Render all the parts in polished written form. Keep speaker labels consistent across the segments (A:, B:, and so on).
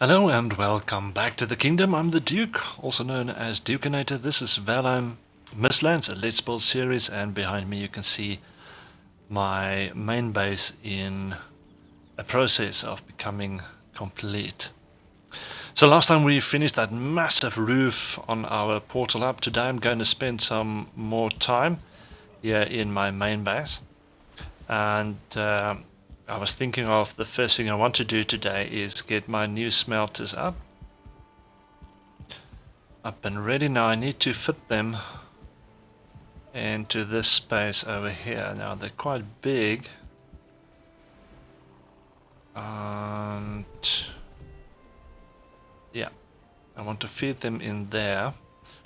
A: Hello and welcome back to the kingdom. I'm the Duke, also known as DUKeNATOR. This is Valheim Mistlands, a Let's Build series, and behind me you can see my main base in a process of becoming complete. So last time we finished that massive roof on our portal hub. Today I'm going to spend some more time here in my main base, and I was thinking of the first thing I want to do today is get my new smelters up and ready. Now I need to fit them into this space over here. Now they're quite big, and yeah, I want to feed them in there.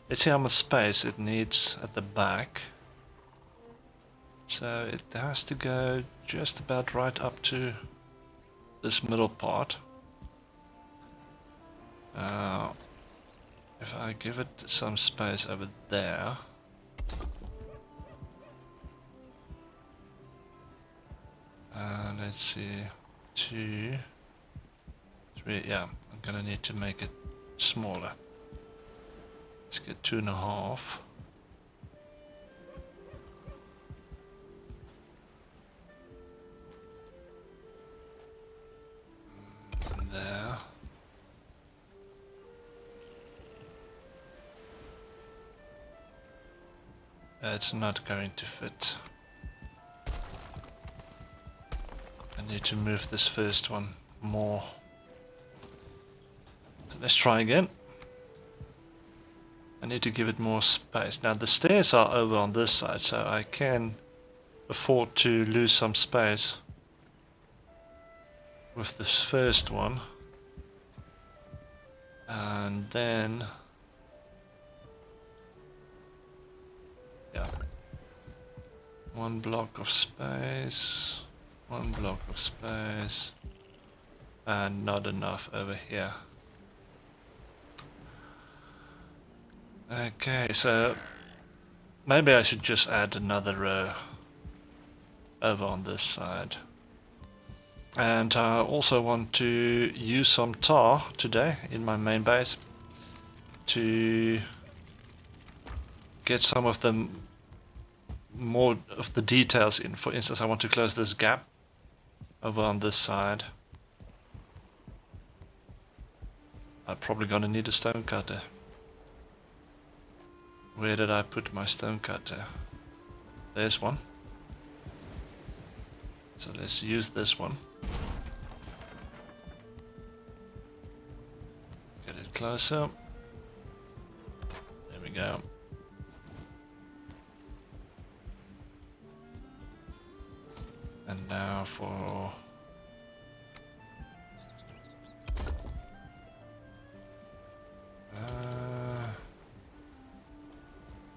A: Let's see how much space it needs at the back. So it has to go just about right up to this middle part. If I give it some space over there, let's see, 2, 3, yeah, I'm gonna need to make it smaller. Let's get 2.5. There. It's not going to fit. I need to move this first one more. So let's try again. I need to give it more space. Now the stairs are over on this side, so I can afford to lose some space with this first one. And then yeah, one block of space, one block of space, and not enough over here. Okay, so maybe I should just add another row over on this side. And I also want to use some tar today in my main base to get some of the more of the details in. For instance, I want to close this gap over on this side. I'm probably gonna need a stone cutter. Where did I put my stone cutter? There's one. So let's use this one. Get it closer. There we go. And now for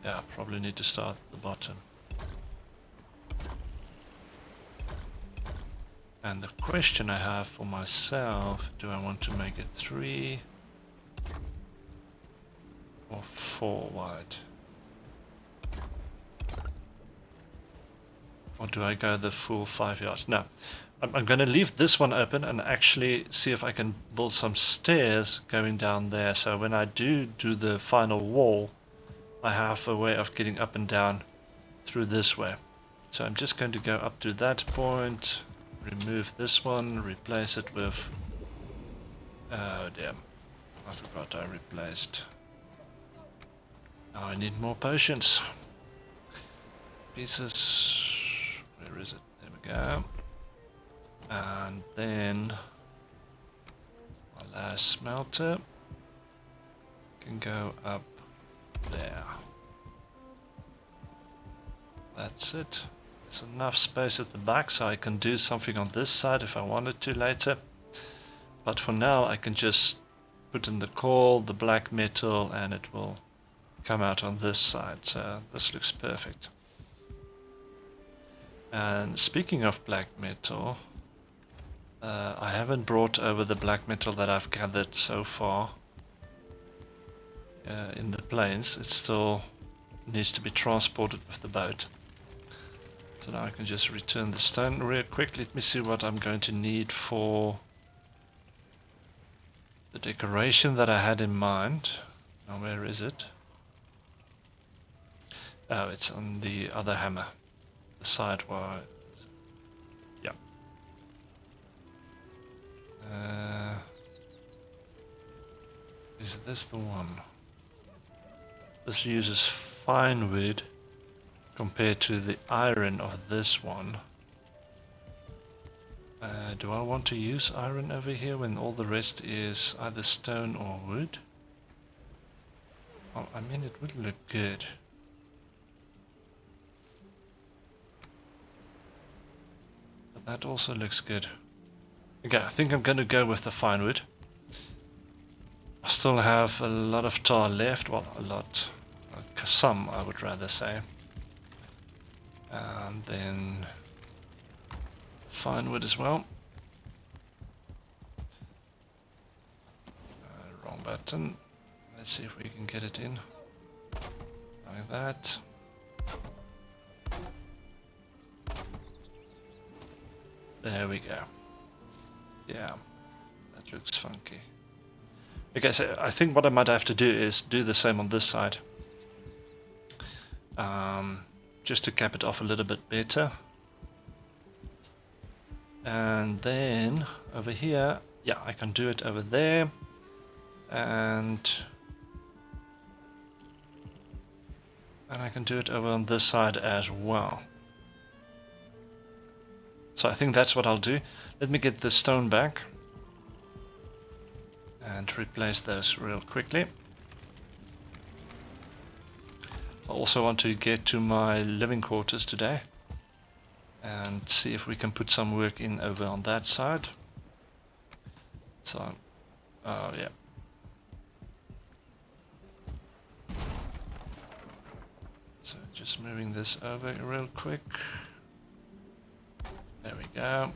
A: yeah, probably need to start at the bottom. And the question I have for myself, do I want to make it 3 or 4 wide? Or do I go the full 5 yards? No, I'm going to leave this one open and actually see if I can build some stairs going down there. So when I do the final wall, I have a way of getting up and down through this way. So I'm just going to go up to that point, remove this one, replace it with... oh damn, I forgot I replaced. Now I need more potions. Pieces... where is it? There we go. And then my last smelter can go up there. That's it. There's enough space at the back so I can do something on this side if I wanted to later. But for now I can just put in the coal, the black metal, and it will come out on this side. So this looks perfect. And speaking of black metal, I haven't brought over the black metal that I've gathered so far in the plains. It still needs to be transported with the boat. So now I can just return the stone real quick. Let me see what I'm going to need for the decoration that I had in mind. Now where is it? Oh, it's on the other hammer. The side wire. Yeah. Is this the one? This uses fine wood compared to the iron of this one. Do I want to use iron over here when all the rest is either stone or wood? Oh, I mean, it would look good. But that also looks good. Okay, I think I'm going to go with the fine wood. I still have a lot of tar left. Well, a lot. Some, I would rather say. And then fine wood as well. Wrong button. Let's see if we can get it in. Like that. There we go. Yeah, that looks funky. Okay, so I think what I might have to do is do the same on this side. Just to cap it off a little bit better. And then over here, yeah, I can do it over there. And I can do it over on this side as well. So I think that's what I'll do. Let me get the stone back and replace those real quickly. I also want to get to my living quarters today and see if we can put some work in over on that side. So, oh yeah. So just moving this over real quick. There we go.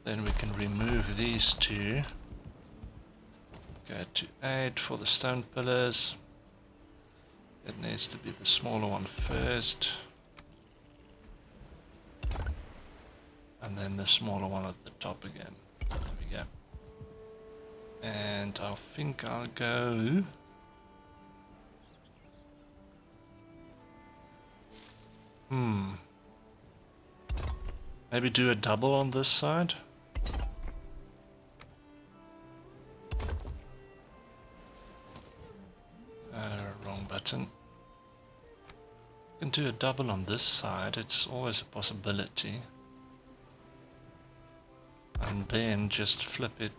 A: Then we can remove these two. Go to 8 for the stone pillars. It needs to be the smaller one first. And then the smaller one at the top again. There we go. And I think I'll go... Maybe do a double on this side. Wrong button. Can do a double on this side, it's always a possibility. And then just flip it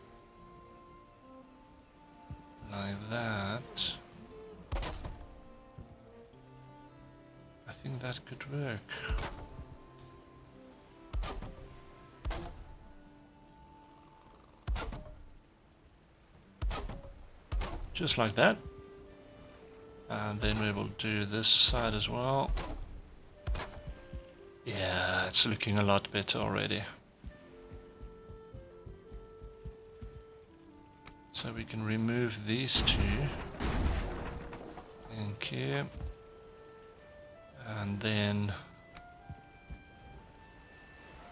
A: like that. I think that could work. Just like that. And then we will do this side as well. Yeah, it's looking a lot better already. So we can remove these two. Thank you. And then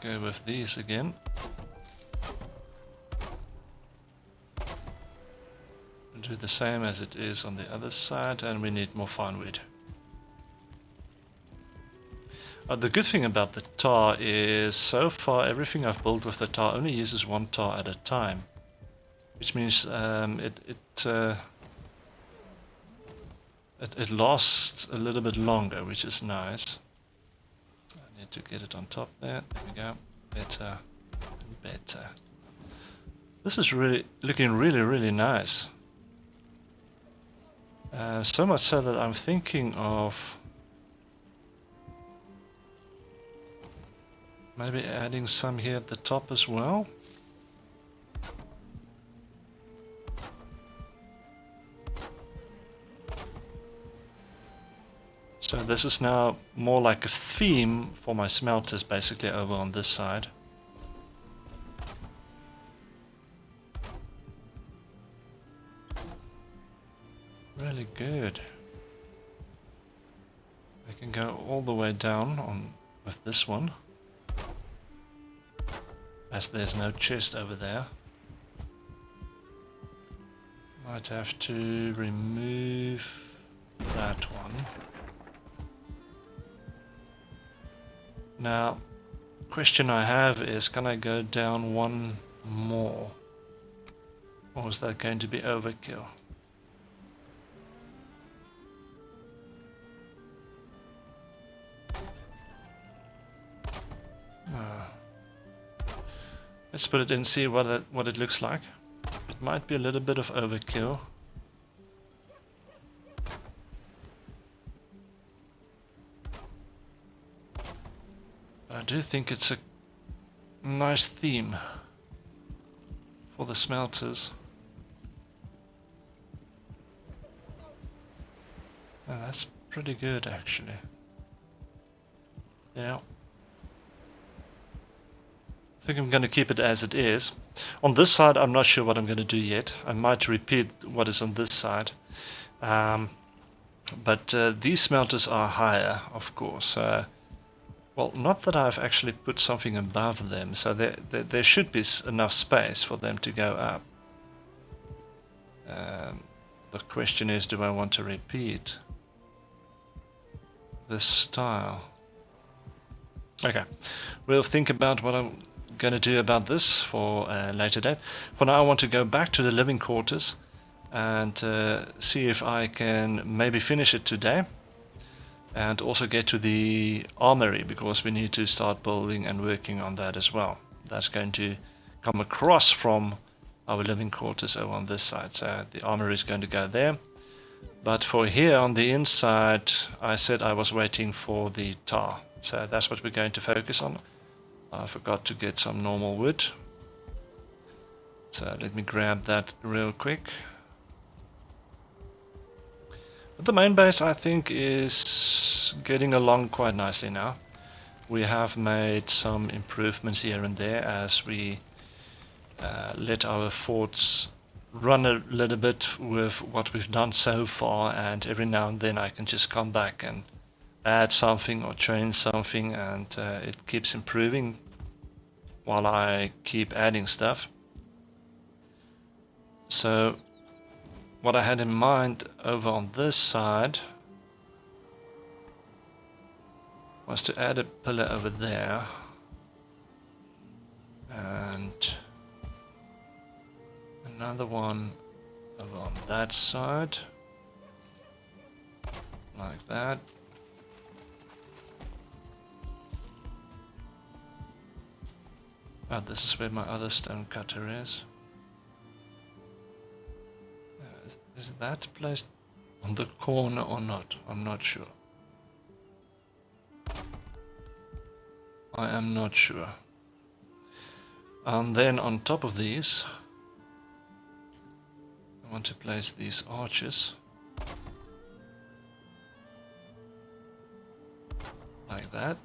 A: go with these again. Do the same as it is on the other side, and we need more fine wood. The good thing about the tar is so far everything I've built with the tar only uses one tar at a time, which means it lasts a little bit longer, which is nice. I need to get it on top there. There we go. Better and better. This is really looking really nice. So much so that I'm thinking of maybe adding some here at the top as well. So this is now more like a theme for my smelters, basically over on this side. Really good. I can go all the way down on with this one, as there's no chest over there. Might have to remove that one. Now, question I have is, can I go down one more? Or is that going to be overkill? Let's put it in and see what it looks like. It might be a little bit of overkill. I do think it's a nice theme for the smelters. And that's pretty good actually. Yeah. I think I'm going to keep it as it is. On this side, I'm not sure what I'm going to do yet. I might repeat what is on this side. But these smelters are higher, of course. Well, not that I've actually put something above them, so there should be enough space for them to go up. The question is, do I want to repeat this style? Okay, we'll think about what I'm going to do about this for a later date. For now, I want to go back to the living quarters and see if I can maybe finish it today, and also get to the armory, because we need to start building and working on that as well. That's going to come across from our living quarters over on this side, so the armory is going to go there. But for here on the inside, I said I was waiting for the tar, so that's what we're going to focus on. I forgot to get some normal wood, so let me grab that real quick. But the main base, I think, is getting along quite nicely now. We have made some improvements here and there as we let our forts run a little bit with what we've done so far, and every now and then I can just come back and add something or change something, and it keeps improving while I keep adding stuff. So what I had in mind over on this side was to add a pillar over there and another one over on that side, like that. Oh, this is where my other stone cutter is. Is that placed on the corner or not? I'm not sure. I am not sure. And then on top of these, I want to place these arches. Like that.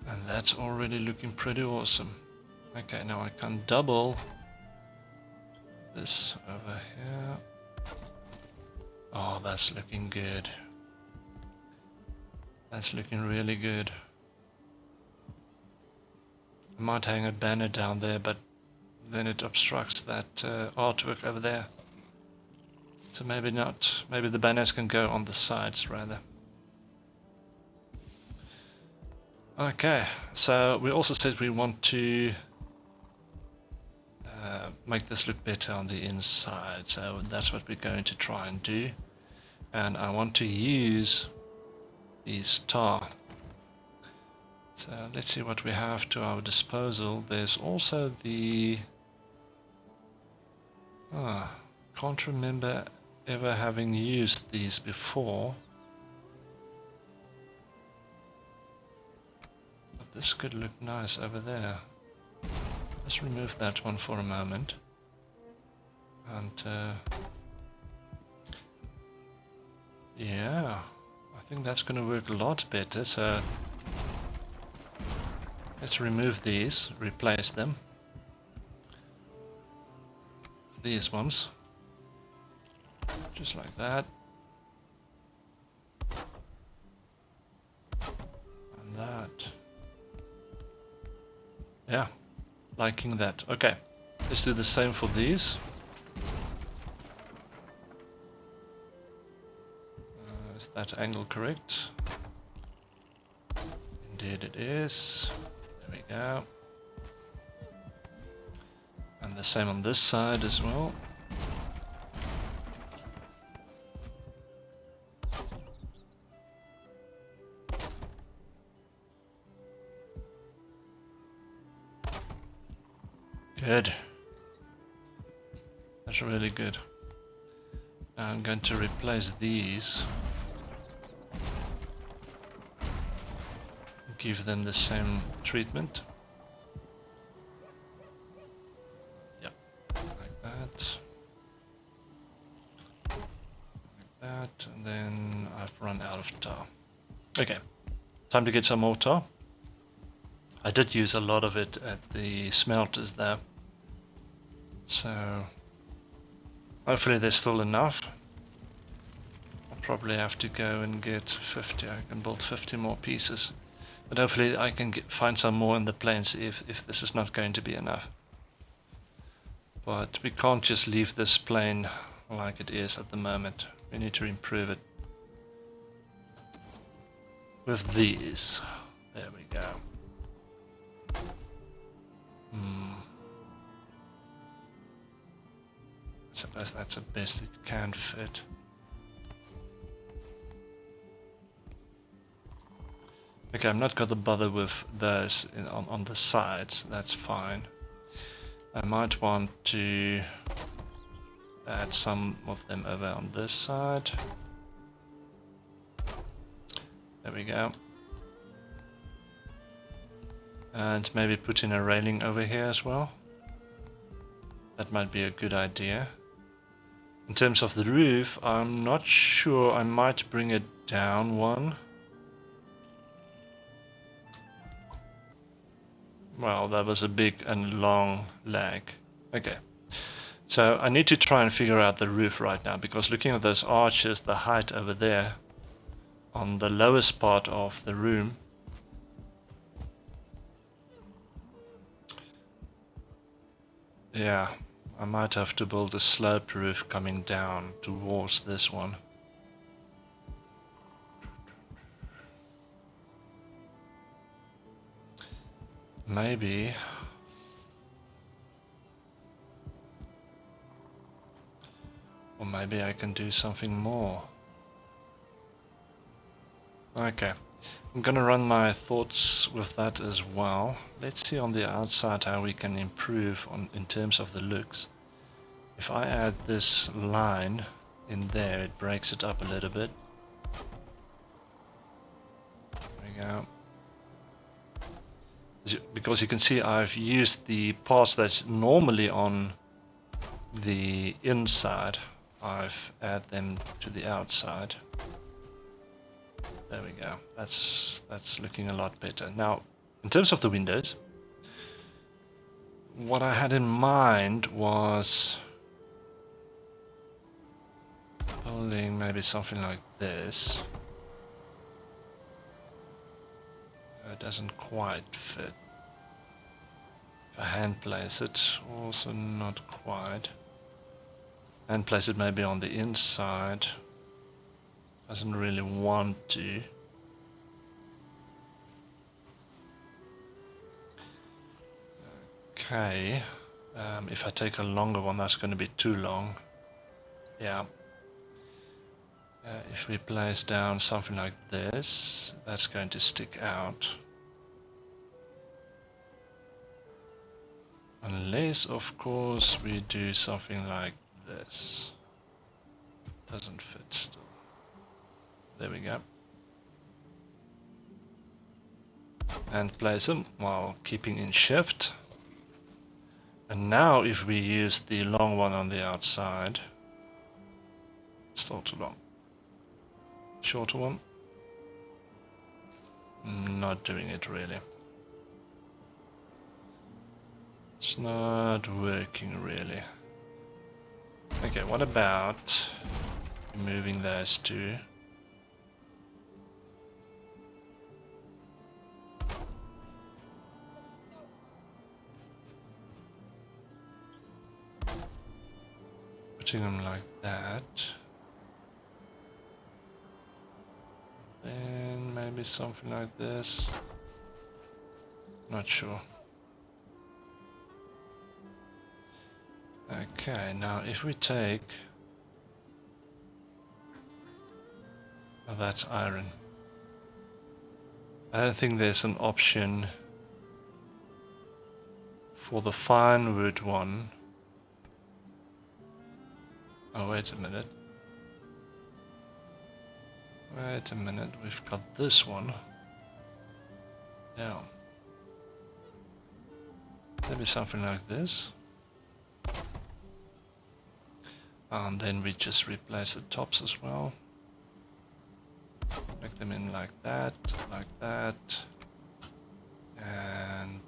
A: And that's already looking pretty awesome. Okay, now I can double this over here. Oh, that's looking good. That's looking really good. I might hang a banner down there, but then it obstructs that artwork over there. So maybe not. Maybe the banners can go on the sides rather. Okay, so we also said we want to make this look better on the inside, so that's what we're going to try and do. And I want to use these tar. So let's see what we have to our disposal. There's also the... can't remember ever having used these before. But this could look nice over there. Let's remove that one for a moment. And yeah, I think that's going to work a lot better. So let's remove these, replace them. These ones. Just like that. And that. liking that. Okay, let's do the same for these. Is that angle correct? Indeed it is. There we go. And the same on this side as well. Good. That's really good. Now I'm going to replace these. Give them the same treatment. Yep, like that. Like that, and then I've run out of tar. Okay, time to get some more tar. I did use a lot of it at the smelters there. So hopefully there's still enough. I'll probably have to go and get 50. I can build 50 more pieces. But hopefully I can find some more in the plains if this is not going to be enough. But we can't just leave this plain like it is at the moment. We need to improve it with these. There we go. I suppose that's the best it can fit. Okay, I'm not going to bother with those on the sides, that's fine. I might want to add some of them over on this side. There we go. And maybe put in a railing over here as well. That might be a good idea. In terms of the roof, I'm not sure, I might bring it down one. Well, that was a big and long lag. Okay, so I need to try and figure out the roof right now, because looking at those arches, the height over there on the lowest part of the room, yeah, I might have to build a sloped roof coming down towards this one. Maybe. Or maybe I can do something more. Okay, I'm gonna run my thoughts with that as well. Let's see on the outside how we can improve in terms of the looks. If I add this line in there, it breaks it up a little bit. There we go. Because you can see I've used the parts that's normally on the inside, I've added them to the outside. There we go. That's looking a lot better. Now, in terms of the windows, what I had in mind was building maybe something like this. It doesn't quite fit. If I hand place it, also not quite. Hand place it maybe on the inside. Doesn't really want to. Okay. If I take a longer one, that's going to be too long. Yeah. If we place down something like this, that's going to stick out. Unless, of course, we do something like this. Doesn't fit still. There we go. And place them while keeping in shift. And now if we use the long one on the outside, still too long. Shorter one. Not doing it really. It's not working really. Okay, what about removing those two? putting them like that. Then maybe something like this. Not sure. Okay, now if we take... Oh, that's iron. I don't think there's an option for the fine wood one. Oh, wait a minute. Wait a minute, we've got this one. Yeah. Maybe something like this. And then we just replace the tops as well. Make them in like that, and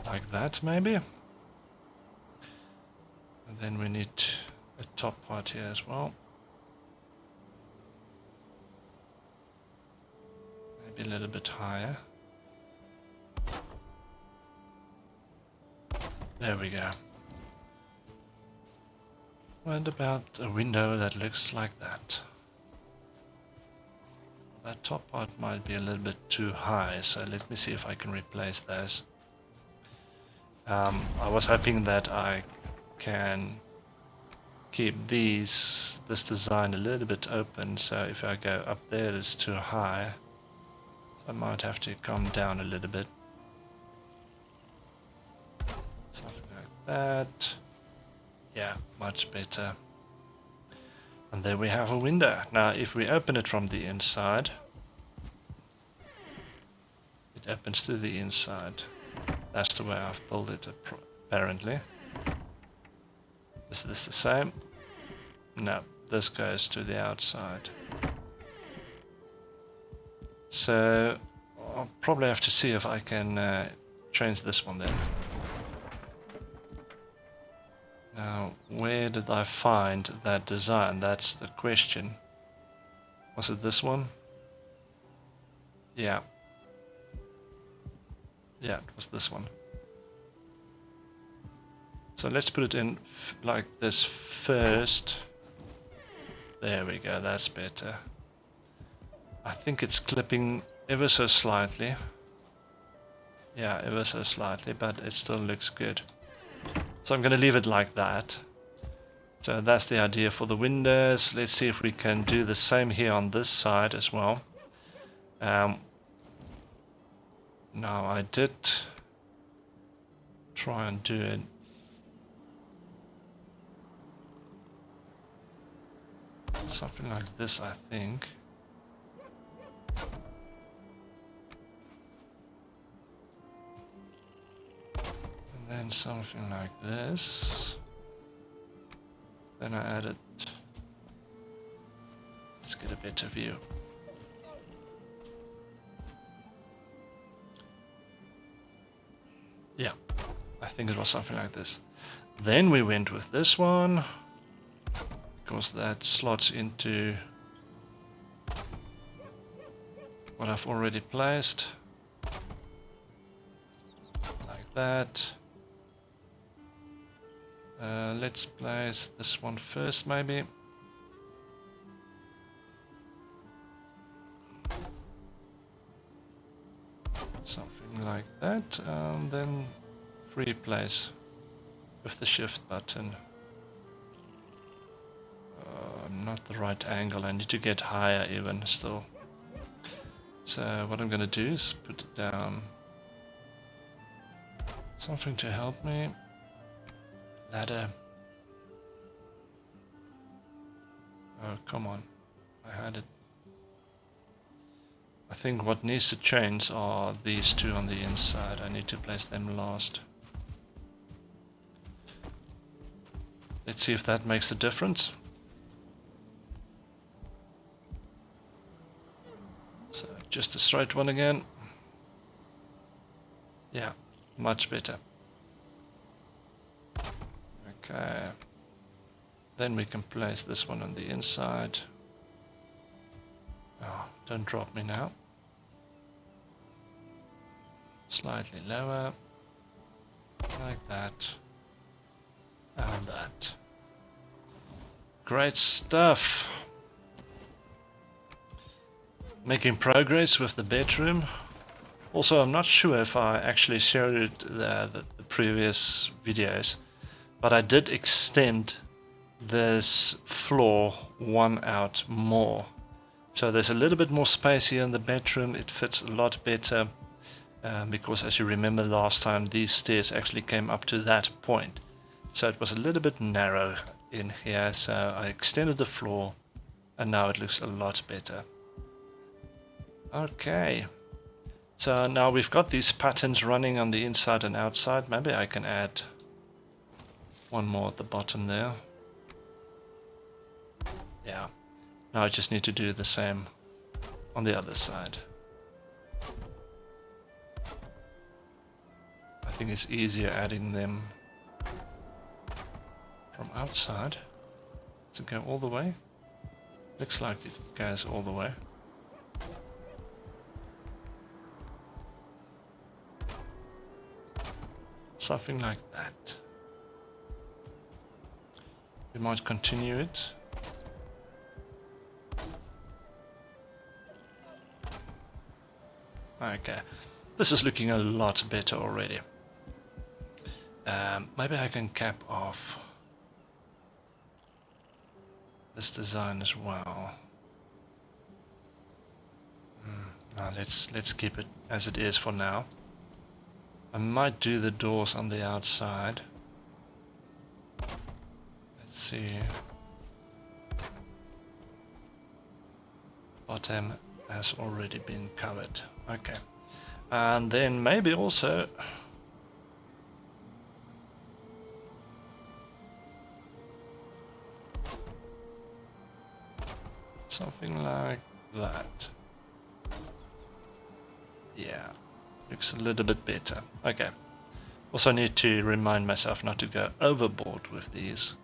A: like that maybe. And then we need a top part here as well. Maybe a little bit higher. There we go. And about a window that looks like that. That top part might be a little bit too high, so let me see if I can replace those. I was hoping that I can keep this design a little bit open, so if I go up there it's too high. So I might have to come down a little bit. Something like that. Yeah, much better. And there we have a window. Now if we open it from the inside, it opens to the inside. That's the way I've built it apparently. Is this the same? No, this goes to the outside. So I'll probably have to see if I can change this one then. Now, where did I find that design? That's the question. Was it this one? Yeah. Yeah, it was this one. So let's put it in like this first. There we go, that's better. I think it's clipping ever so slightly. Yeah, ever so slightly, but it still looks good. So I'm going to leave it like that. So that's the idea for the windows. Let's see if we can do the same here on this side as well. Now I did try and do it. Something like this, I think. Then something like this. Then I added. Let's get a better view. Yeah, I think it was something like this. Then we went with this one, because that slots into what I've already placed. Like that. Let's place this one first, maybe. Something like that, and then free place with the shift button. Not the right angle, I need to get higher even still. So what I'm going to do is put it down. Something to help me. Ladder. Oh, come on. I had it. I think what needs to change are these two on the inside. I need to place them last. Let's see if that makes a difference. So just a straight one again. Yeah, much better. Okay. Then we can place this one on the inside. Oh, don't drop me now. Slightly lower. like that, and that. Great stuff. Making progress with the bedroom. Also, I'm not sure if I actually showed it the previous videos, but I did extend this floor one out more. So there's a little bit more space here in the bedroom. It fits a lot better because, as you remember last time, these stairs actually came up to that point. So it was a little bit narrow in here, so I extended the floor and now it looks a lot better. Okay, so now we've got these patterns running on the inside and outside. Maybe I can add one more at the bottom there. Yeah, now I just need to do the same on the other side. I think it's easier adding them from outside. Does it go all the way? Looks like it goes all the way. Something like that. We might continue it. Okay, this is looking a lot better already. Maybe I can cap off this design as well. Now let's keep it as it is for now. I might do the doors on the outside. Let's see. Bottom has already been covered. Okay. And then maybe also something like that. Yeah, looks a little bit better. Okay. Also need to remind myself not to go overboard with these.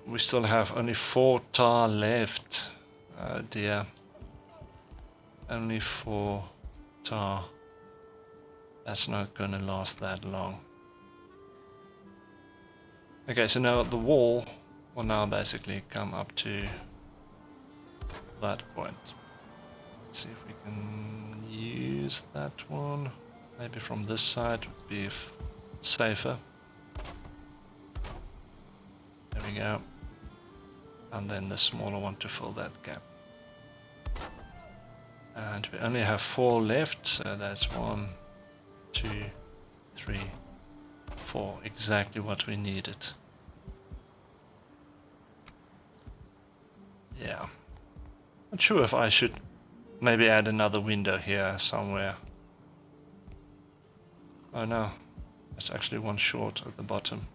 A: We still have only 4 tar left. Oh dear. Only 4 tar. That's not gonna last that long. Okay, so now the wall will now basically come up to that point. Let's see if we can use that one. Maybe from this side would be safer. There we go. And then the smaller one to fill that gap. And we only have 4 left, so that's 1, 2, 3, 4. Exactly what we needed. Yeah. Not sure if I should maybe add another window here somewhere. Oh no, it's actually one short at the bottom.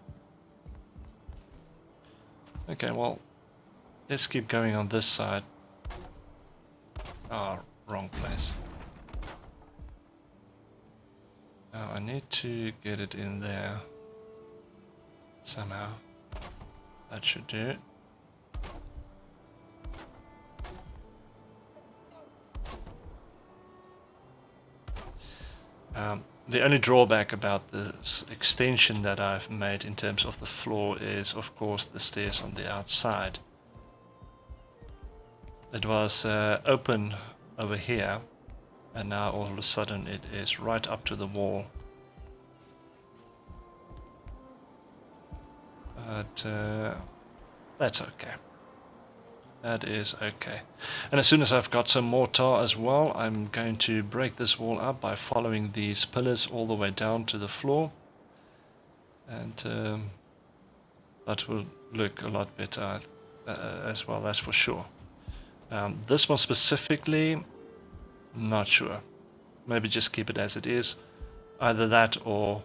A: Okay, well, let's keep going on this side. Ah, wrong place. Now I need to get it in there somehow. That should do it. The only drawback about this extension that I've made in terms of the floor is, of course, the stairs on the outside. It was open over here, and now all of a sudden it is right up to the wall. But that's okay. That is okay. And as soon as I've got some more tar as well, I'm going to break this wall up by following these pillars all the way down to the floor. And that will look a lot better as well, that's for sure. This one specifically, not sure. Maybe just keep it as it is. Either that or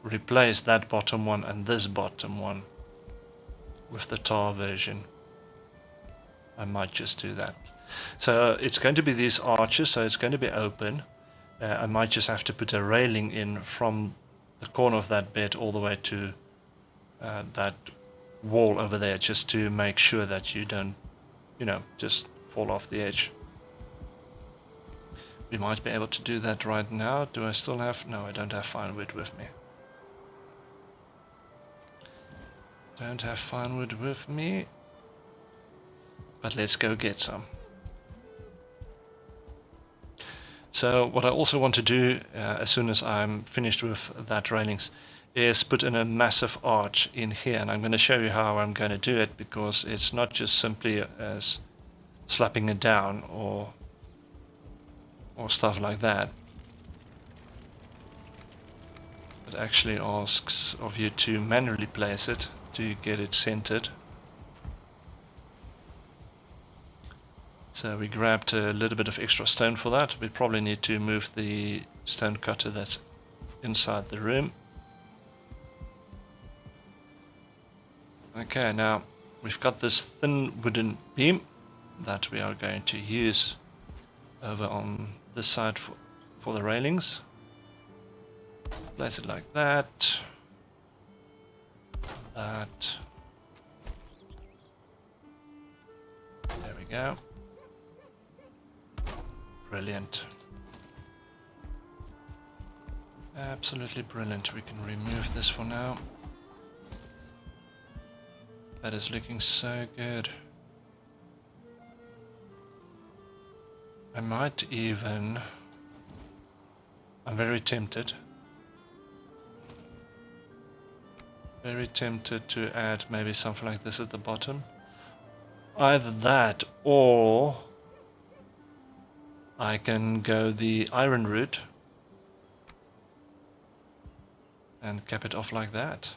A: replace that bottom one and this bottom one with the tar version. I might just do that. So it's going to be these arches, so it's going to be open. I might just have to put a railing in from the corner of that bed all the way to that wall over there, just to make sure that you don't, you know, just fall off the edge. We might be able to do that right now. Do I still have... No, I don't have firewood with me. Don't have firewood with me. But let's go get some. So what I also want to do as soon as I'm finished with that railings is put in a massive arch in here, and I'm going to show you how I'm going to do it, because it's not just simply as slapping it down or stuff like that. It actually asks of you to manually place it to get it centered. So we grabbed a little bit of extra stone for that. We probably need to move the stone cutter that's inside the room. Okay, now we've got this thin wooden beam that we are going to use over on this side for the railings. Place it like that. That. There we go. Brilliant. Absolutely brilliant. We can remove this for now. That is looking so good. I might even... I'm very tempted. Very tempted to add maybe something like this at the bottom. Either that, or I can go the iron route and cap it off like that.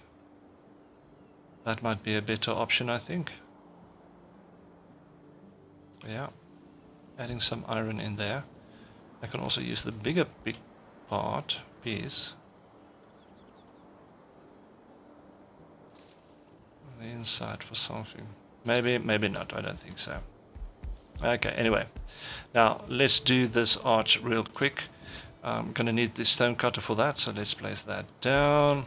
A: That might be a better option, I think. Yeah, adding some iron in there. I can also use the big piece on the inside for something. Maybe not, I don't think so. Okay, anyway, now let's do this arch real quick. I'm gonna need the stone cutter for that, so let's place that down.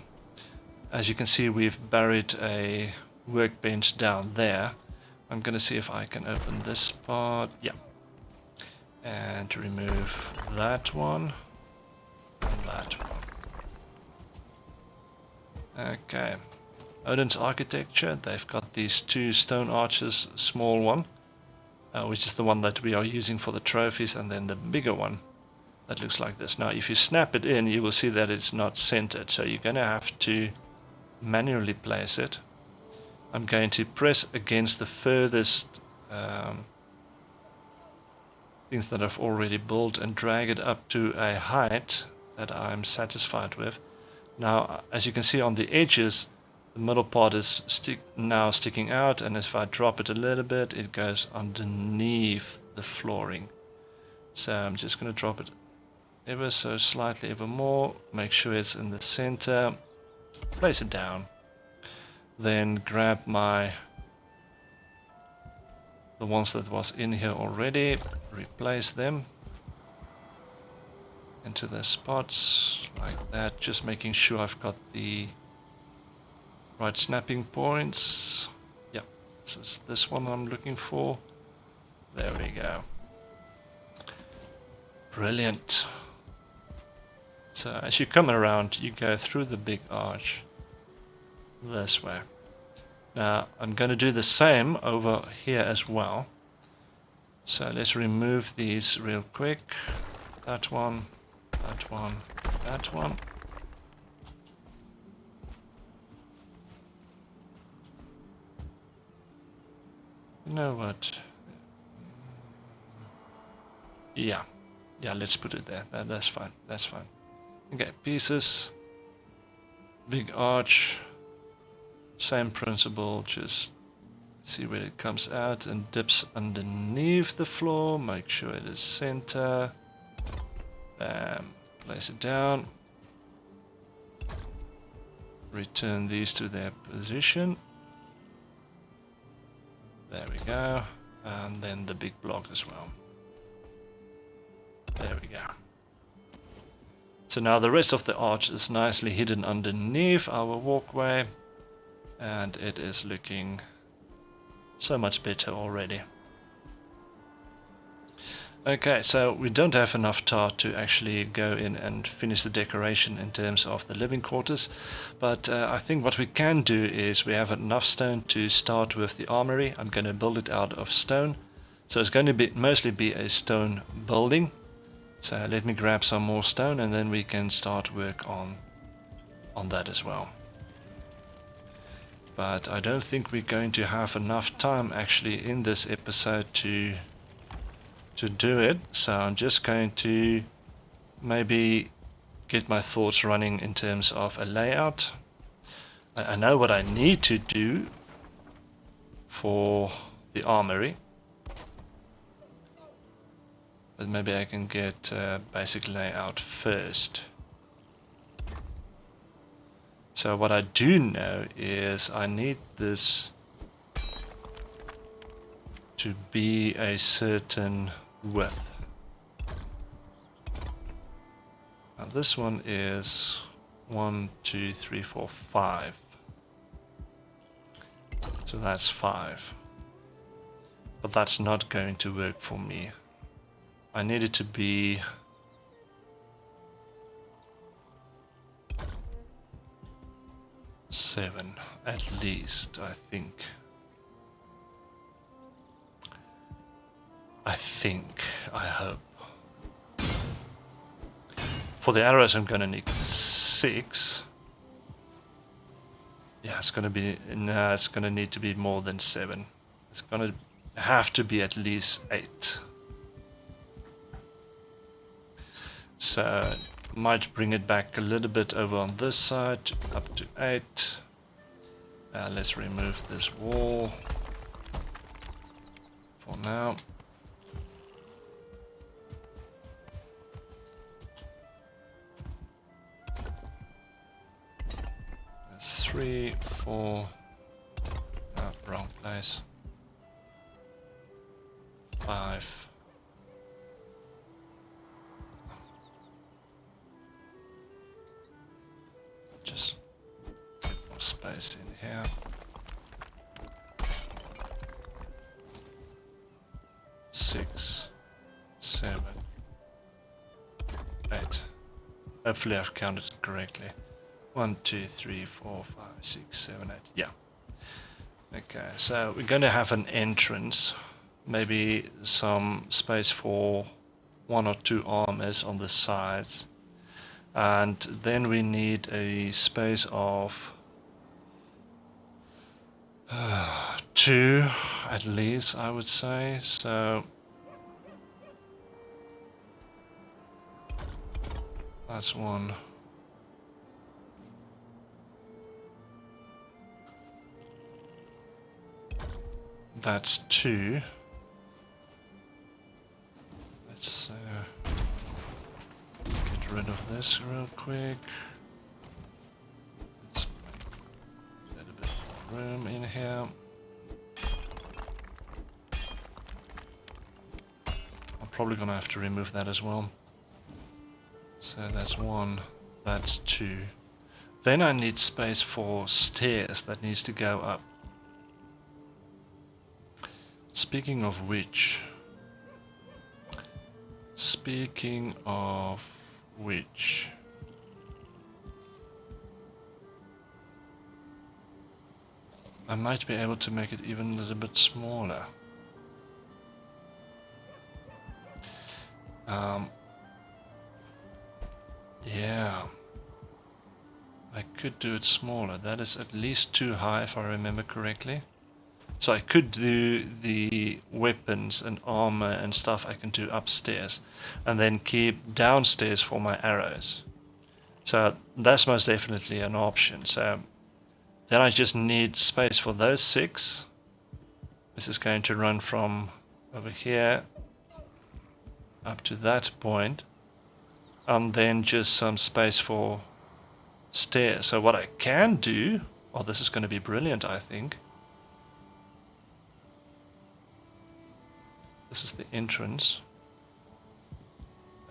A: As you can see, we've buried a workbench down there. I'm gonna see if I can open this part. Yeah. And to remove that one and that one. Okay. Odin's architecture, they've got these two stone arches, small one, which is the one that we are using for the trophies, and then the bigger one that looks like this. Now if you snap it in, you will see that it's not centered, so you're going to have to manually place it. I'm going to press against the furthest things that I've already built and drag it up to a height that I'm satisfied with. Now as you can see on the edges, the middle part is now sticking out, and if I drop it a little bit, it goes underneath the flooring. So I'm just going to drop it ever so slightly, ever more, make sure it's in the center, place it down, then grab the ones that was in here already, replace them into their spots like that, just making sure I've got the right snapping points. Yep, this is this one I'm looking for. There we go. Brilliant. So as you come around, you go through the big arch this way. Now I'm going to do the same over here as well. So let's remove these real quick. That one, that one, that one. You know what? Yeah, let's put it there. That's fine. That's fine. Okay, pieces, big arch, same principle, just see where it comes out and dips underneath the floor, make sure it is center, bam, place it down, return these to their position, there we go, and then the big block as well, there we go. So now the rest of the arch is nicely hidden underneath our walkway, and it is looking so much better already. Okay, so we don't have enough tar to actually go in and finish the decoration in terms of the living quarters, but I think what we can do is we have enough stone to start with the armory. I'm going to build it out of stone, so it's going to be mostly be a stone building. So let me grab some more stone and then we can start work on that as well. But I don't think we're going to have enough time actually in this episode to do it, so I'm just going to maybe get my thoughts running in terms of a layout. I know what I need to do for the armory, but maybe I can get basic layout first. So what I do know is I need this to be a certain width. Now this one is 1, 2, 3, 4, 5. So that's 5. But that's not going to work for me. I need it to be seven at least, I think. I hope. For the arrows I'm gonna need 6. Yeah, it's gonna be, no, it's gonna need to be more than 7. It's gonna have to be at least 8. So might bring it back a little bit over on this side, up to 8. Let's remove this wall for now. That's 3, 4, oh, wrong place, 5. Just get more space in here. 6, 7, 8. Hopefully I've counted it correctly. 1, 2, 3, 4, 5, 6, 7, 8. Yeah. Okay, so we're going to have an entrance. Maybe some space for 1 or 2 armors on the sides. And then we need a space of 2 at least, I would say. So that's 1. That's 2. Let's get rid of this real quick. Let's make a little bit more room in here. I'm probably gonna have to remove that as well. So that's 1, that's 2. Then I need space for stairs that needs to go up. Speaking of which, I might be able to make it even a little bit smaller. Yeah, I could do it smaller. That is at least too high if I remember correctly. So I could do the weapons and armor and stuff I can do upstairs and then keep downstairs for my arrows. So that's most definitely an option. So then I just need space for those 6. This is going to run from over here up to that point, and then just some space for stairs. So what I can do, oh, this is going to be brilliant, I think. This is the entrance.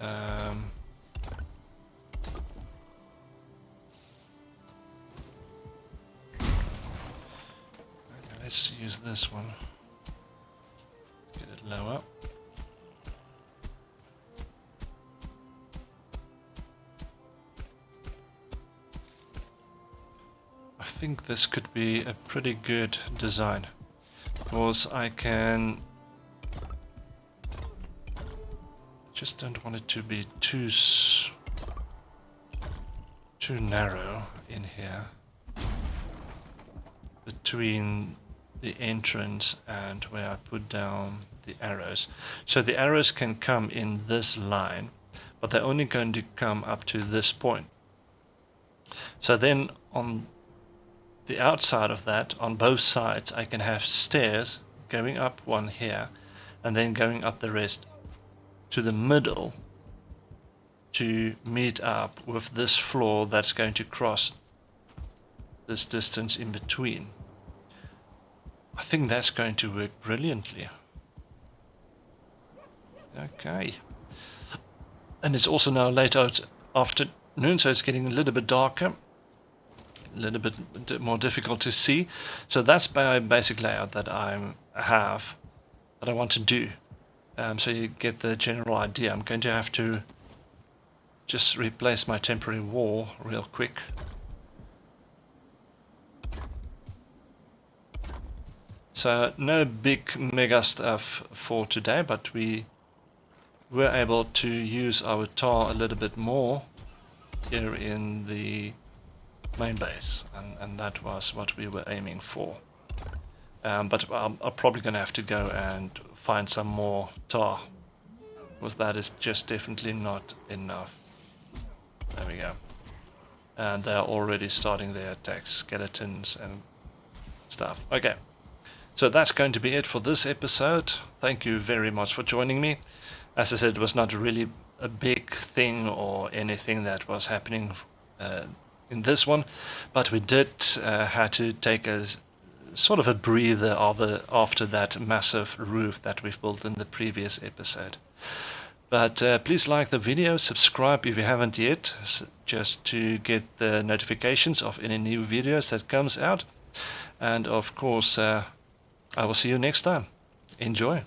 A: Okay, let's use this one. Let's get it lower. think this could be a pretty good design, because I can just don't want it to be too narrow in here between the entrance and where I put down the arrows. So the arrows can come in this line, but they're only going to come up to this point. So then on the outside of that, on both sides, I can have stairs going up one here and then going up the rest to the middle to meet up with this floor that's going to cross this distance in between. I think that's going to work brilliantly. Okay. And it's also now late afternoon, so it's getting a little bit darker, a little bit more difficult to see. So that's my basic layout that I want to do. So you get the general idea. I'm going to have to just replace my temporary wall real quick. So no big mega stuff for today, but we were able to use our tar a little bit more here in the main base, and that was what we were aiming for. But I'm probably going to have to go and find some more tar, because that is just definitely not enough. There we go. And they're already starting their attacks, skeletons and stuff. Okay. So that's going to be it for this episode. Thank you very much for joining me. As I said, it was not really a big thing or anything that was happening in this one, but we did had to take a sort of a breather after that massive roof that we've built in the previous episode. But please like the video, subscribe if you haven't yet, just to get the notifications of any new videos that comes out. And of course, I will see you next time. Enjoy.